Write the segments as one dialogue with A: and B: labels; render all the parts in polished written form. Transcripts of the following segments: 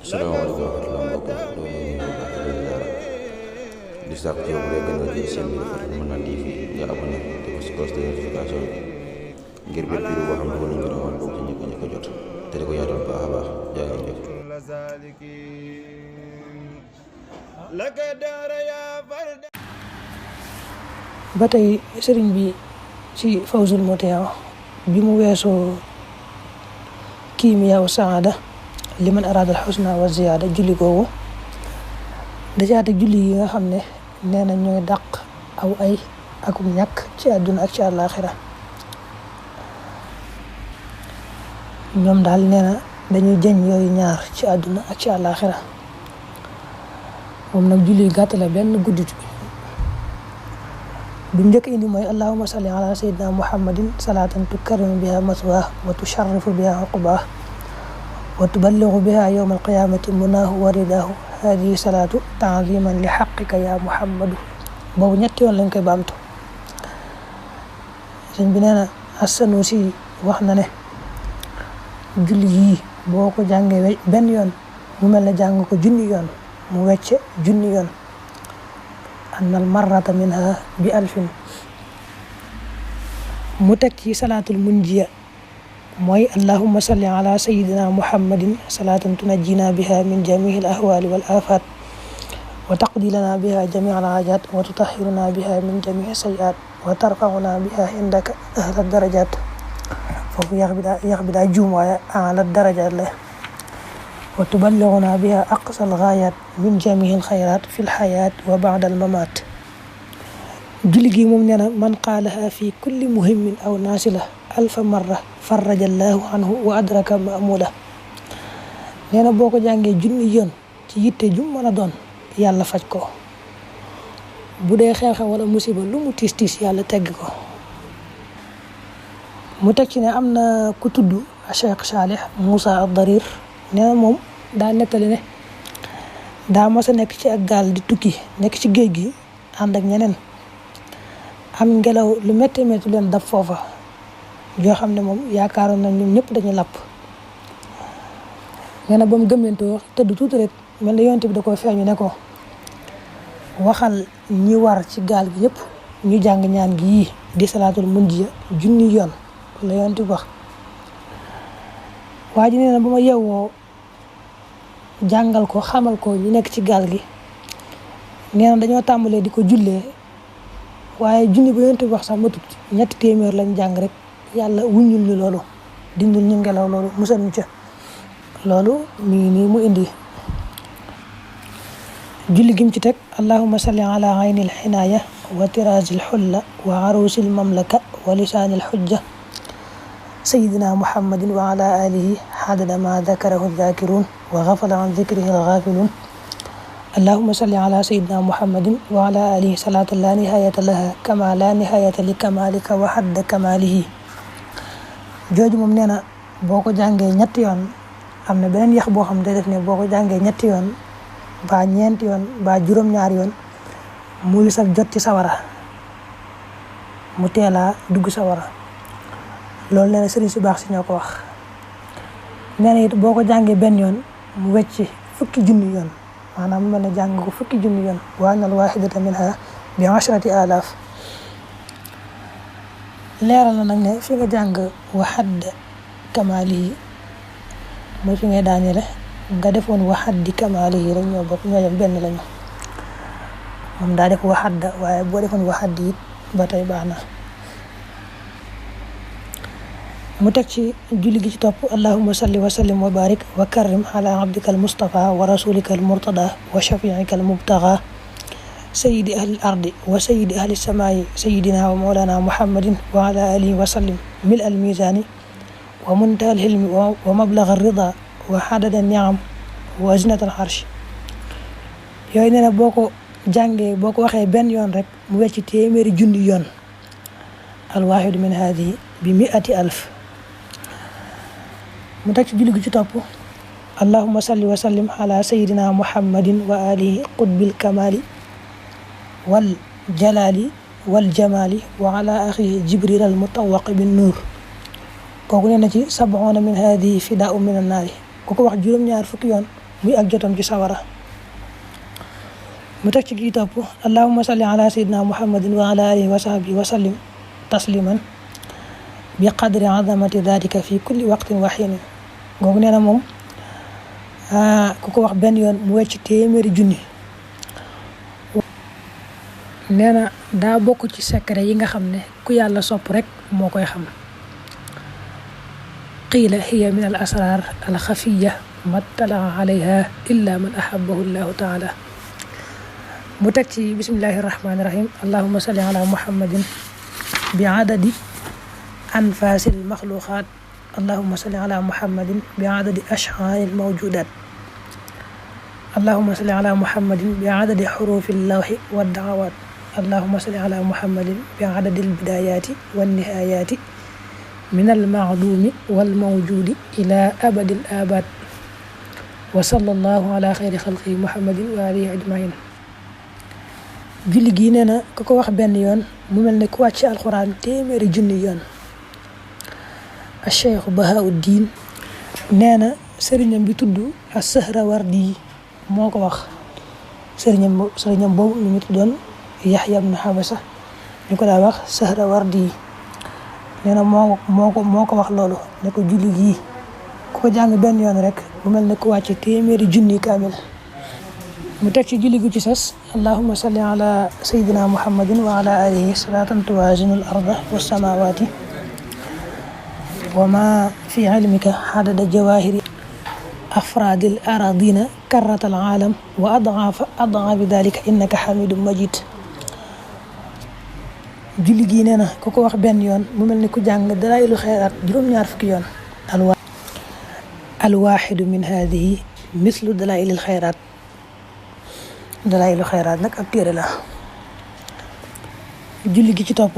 A: salaamaaleykum wa rahmatulah mbokk yi loolu la ñuy wax di sàkk ci yow bu dee gën nga jël seen bi Fatou Mën TV nga abonné te ko si cloche de notification bi ngir bépp vidéo boo xam ne dugal nañ ko doon bokk ci njëkk a jot te di ko yaatal baax a baax jaa ngeen jëf.
B: ba tey sëriñ bi ci Fawzul Mutiyaa bi mu weesoo kiimiyaa wa saada liman araada al xusna wa ziyaada julli googu dajaate julli yi nga xam ne nee na ñooy dàq aw ay akum ñàkk ci àdduna ak ci àllaaxira ñoom daal nee na dañuy jëñ yooyu ñaar ci àdduna ak ci àllaaxira moom nag julli gàtt la benn guddit bi njëkk indi mooy allahumma salli ala sayyidina muhammadin salatan tukarrimu biha maswah wa tusharrifu biha uqbah wa tuballighu biha yawma alqiyamati munahu wa ridahu hadihi salatu ta'ziman li haqqika ya muhammadu boobu ñetti yoon lañ koy baamtu. sëñ bi nee na As-Sanusi wax na ne julli yii boo ko jàngee benn yoon mu mel ne jàng ko junni yoon mu wecce junni yoon annal marrata minha bi alfin. mu teg ci salaatul munjiya mooy allahumma salli ala sayyidina muhammadin salatan tunajjina biha min jamihi al ahwali wal afat wa taqdi lana biha jami al hajat wa tutahhiruna biha min jamihi sayiat wa tarfa'una biha indaka ahla darajat foofu yax bi daa juum waaye ala darajat la wa tuballighuna biha aqsa al ghayat min jamihi al khayrat fi al hayat wa ba'da al mamat. julli gi moom nee na man qaalaha fi kulli muhimmin aw naasila alfa marra farraja allahu anhu wa adraka ma'mula. nee na boo ko jàngee junni yoon ci yitte ju mën a doon yàlla faj ko, bu dee xew-xew wala musiba lu mu tiis tiis yàlla tegg ko. mu teg ci ne am na ku tudd Cheikh Salih Moussa ad-Darir nee na moom daa nettali ne daa mas a nekk ci ak gaal di tukki nekk ci géej gi ànd ak ñeneen am ngelaw lu métti métti leen dab foofa joo xam ne moom yaakaaroon nañ ñun ñëpp dañuy lapp. nee na ba mu gëmmentoo tëdd tuuti rek mel na yonent bi da koo feeñu ne ko waxal ñi war ci gaal gi yëpp ñu jàng ñaan gi yii di salaatul munjiya junni yoon la yonent bi wax. waa ji nee na ba ma yeewoo jàngal ko xamal ko ñu nekk ci gaal gi nee na dañoo tàmbalee di ko jullee waaye junni ba yonent bi wax sax matut 300 lañ jàng rek yàlla wuññul ñu loolu, dindul ñu ngelaw loolu, musal ñu ca loolu mi ngi nii mu indi. julli gim ci teg allahumma salli ala aynil xinaaya wa tiraazil xulla wa aruusil mamlaka wa lisaanil xujja sayyidina muhammadin wa ala alihi xadada ma dakarahu zakiruun wa gafala an zikrihi algaafiluun. allahumma salli ala sayyidina muhammadin wa ala alihi salaatan la nihayata laha kama la nihayata li kamalika wa hadda kamalihi. jooju moom nee na boo ko jàngee ñetti yoon am na beneen yax boo xam ne def ne boo ko jàngee ñetti yoon ba ñeenti yoon ba juróom-ñaari yoon muy sax jot ci sawara mu teelaa dugg sawara. loolu nee na sëriñ si baax si ñoo ko wax. nee na it boo ko jàngee benn yoon mu wecc fukki junni yoon maanaam mu mel ne jàng ko fukki junni yoon wa anal waahidata minha bi 10,000. leeral na nag ne fi nga jàng waxadd kamaalihi mooy fi ngay daanele nga defoon waxaddi kamaalihi rek ñoo bokk ñoo yem benn lañu. moom daa def waxadda waaye boo defoon waxaddi it ba tey baax na. mu teg ci julli gi ci topp allahumma salli wa sallim wa barik wa karrim ala abdika al mustafa wa rasulika al murtada wa shafiika al mubtaga sayyidi ahli al-ardi wa sayyidi ahli as-samaa'i sayyidina wa mawlana muhammadin wa ala alihi wa sallim mil al-miizani wa muntaha al-hilmi wa mablagha ar-rida wa hadada an-ni'am wa zinata al-arsh. yooyu nee na boo ko jàngee boo ko waxee benn yoon rek mu wecc téeméeri junni yoon al-waahidu min haadihi bi 100,000. mu teg ci julli gi ci topp allahumma salli wa sallim ala sayyidina muhammadin wa alihi qutbil kamali wal jalali wal jamali wa ala akhihi jibril al mutawwaq bin nuur. kooku nee na ci 70 min hadihi fidaa'un min an naari ku ko wax juróom-ñaar fukki yoon muy ak jotam ci sawara. mu teg ci kii topp allahumma salli ala sayyidina muhammadin wa ala alihi wa sahbihi wa sallim tasliman bi qadri azamati daatika fi kulli waqtin wa hiin. googu nee na moom ku ko wax benn yoon mu wecc téeméeri junni. nee na daa bokk ci secret yi nga xam ne ku yàlla sopp rek moo koy xam. qiila hiya min al asrar al xafiya ma talaa alayha illa man ahabbahu llahu taala. mu teg ci bismillahi rahmaani rahim allahumma salli ala muhammadin bi adadi anfasil maxluqaat allahumma salli ala muhammadin bi adadi ash'aaril mawjudaat allahumma salli ala muhammadin bi adadi xuruufil lawhi wad da'awaat allahumma salli ala muhammadin bi adadil bidaayaati wan nihaayaati minal ma'duumi wal mawjuudi ila abadil aabaad wa sallallahu ala xayri xalqihi muhammadin wa alihi ajmain. julli gi nee na ku ko wax benn yoon mu mel ne ku wàcc alxuraan téeméeri junni yoon. Cheikh Bahauddin nee na sëriñam bi tudd as-Sahrawardi moo ko wax. sëriñam boobu mi ngi tuddoon Yaxya ibn Habasa ñu ko daa wax Sahrawardi nee na moo ko wax loolu ne ko julli gii ku ko jàng benn yoon rek mu mel ne ku wàcc téeméeri junni kaamil. mu teg ci julli gu ci sas allahumma salli ala sayyidina muhammadin wa ala alihi salatan tuwazinu al arda wa samawati wa ma fi ilmika adada jawahiri afradil aradina karrat al alam wa ad'afi dalika innaka hamidun majid. julli gi nee na ku ko wax benn yoon mu mel ni ku jàng dalaa'ilu xayraat juróom-ñaar fukki yoon. alwaxidu min hadihi mislu dalaa'ilil xayraat. dalaa'ilu xayraat nag ab téere la. julli gi ci topp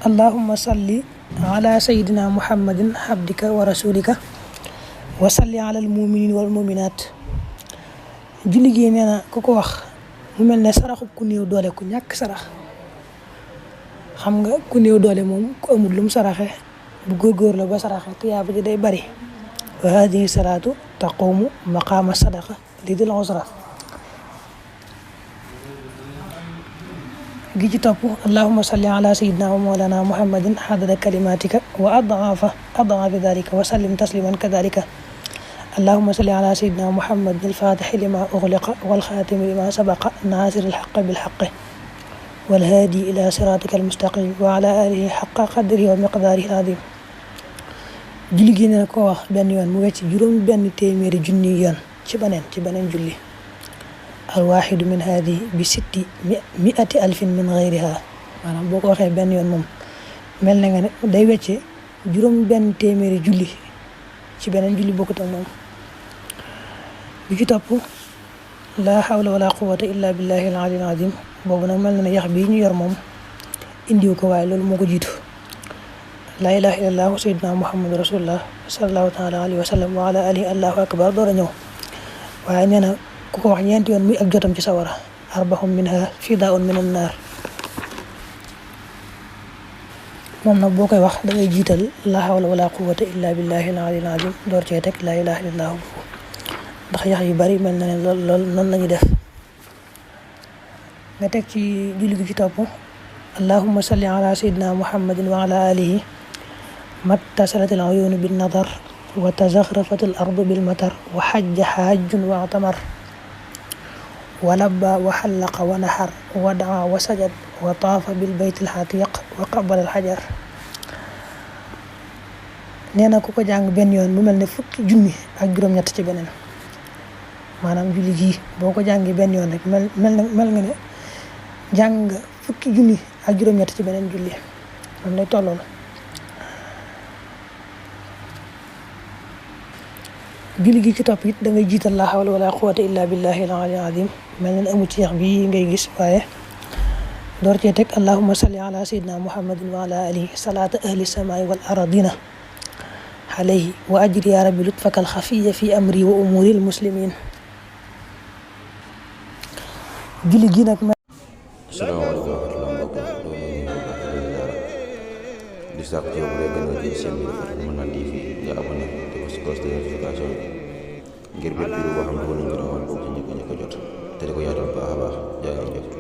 B: allahumma salli ala sayyidina muhammadin abdika wa rasulika wa salli ala al muminin wal muminat. julli gi nee na ku ko wax mu mel ne saraxub ku néew doole ku ñàkk sarax. xam nga ku néew doole moom ku amul lum saraxe bu góorgóor la ba saraxe tuyaaba ji day bari. wa hadihi salaatu taqumu maqaama sadaqa li dil usra. gi ci topp allahumma salli ala sayyidina wa mawlana muhammadin adada kalimatika wa ad'afi dalika wa sallim tasliman kadalika allahumma salli ala sayyidina muhammadin al-fatihi lima ughliqa wal khatimi lima sabaqa nasiril haqqi bil haqqi wal hadi ila siratika al-mustaqim wa ala alihi haqqa qadrihi wa miqdarihi al-azim. julli gi ne ko wax benn yoon mu wecc juróom benn téeméeri junni yoon ci beneen julli. alwaxidu min hadihi bi sitti miati alfin min gayriha. maanaam boo ko waxee benn yoon moom mel na nga ne day wecce juróom benn téeméeri julli ci beneen julli bokkut ak moom. bi ci topp la hawla wala quwwata illa billahi al-aliyyil azim. boobu nag mel na ne yax bii ñu yor moom indiw ko waaye loolu moo ko jiitu. la ilaha illallah sayyidina muhammadu rasulullah sallallahu taala alayhi wa sallam wa ala alihi allahu akbar door a ñëw. waaye nee na ku ko wax ñeenti yoon muy ak jotam ci sawara. arbahum minha fidaun min an naar. moom nag boo koy wax da ngay jiital la hawla wala quwwata illa billahi al-aliyyil azim door cee teg la ilaha illallah ndax yax yu bari mel na ne lool noonu lañu def. nga teg ci julli gi ci topp allahumma salli ala sayyidina muhammadin wa ala alihi mattasalat al-uyun bin nadar wa tazakhrafat al-ardu bil matar wa hajja hajjun wa atamar wa labba wa hallaqa wa nahar wa daa wa sajad wa taafa bil bayt al-atiq wa qabbala al-hajar. nee na ku ko jàng benn yoon mu mel ne fukki junni ak juróom-ñett ci beneen. maanaam julli gii boo ko jàngee benn yoon rek mel nga ne jàng nga fukki junni ak juróom-ñett ci beneen julli moom lay tolloon. julli gi ci topp it da ngay jiital la hawla wala quwwata illa billahi al-aliyyil azim mel na amu ci yax bi ngay gis waaye door cee teg allahumma salli ala sayyidina muhammadin wa ala alihi salata ahli samai wal aradina alayhi wa ajri ya rabbi lutfaka al-khafiyya fi amri wa umuri al-muslimin. julli gi nag
A: asalaamaaleykum wa rahmatulah mbokk di sàkk ci yow bu dee gën a jël seen bi Fatma TV nga abonné te ko si cloche de notification ngir bépp vidéo boo xam ne dugal nañ ko rek bokk ci njëkk a jot te di ko yaatal baax a baax jaa ngeen jëf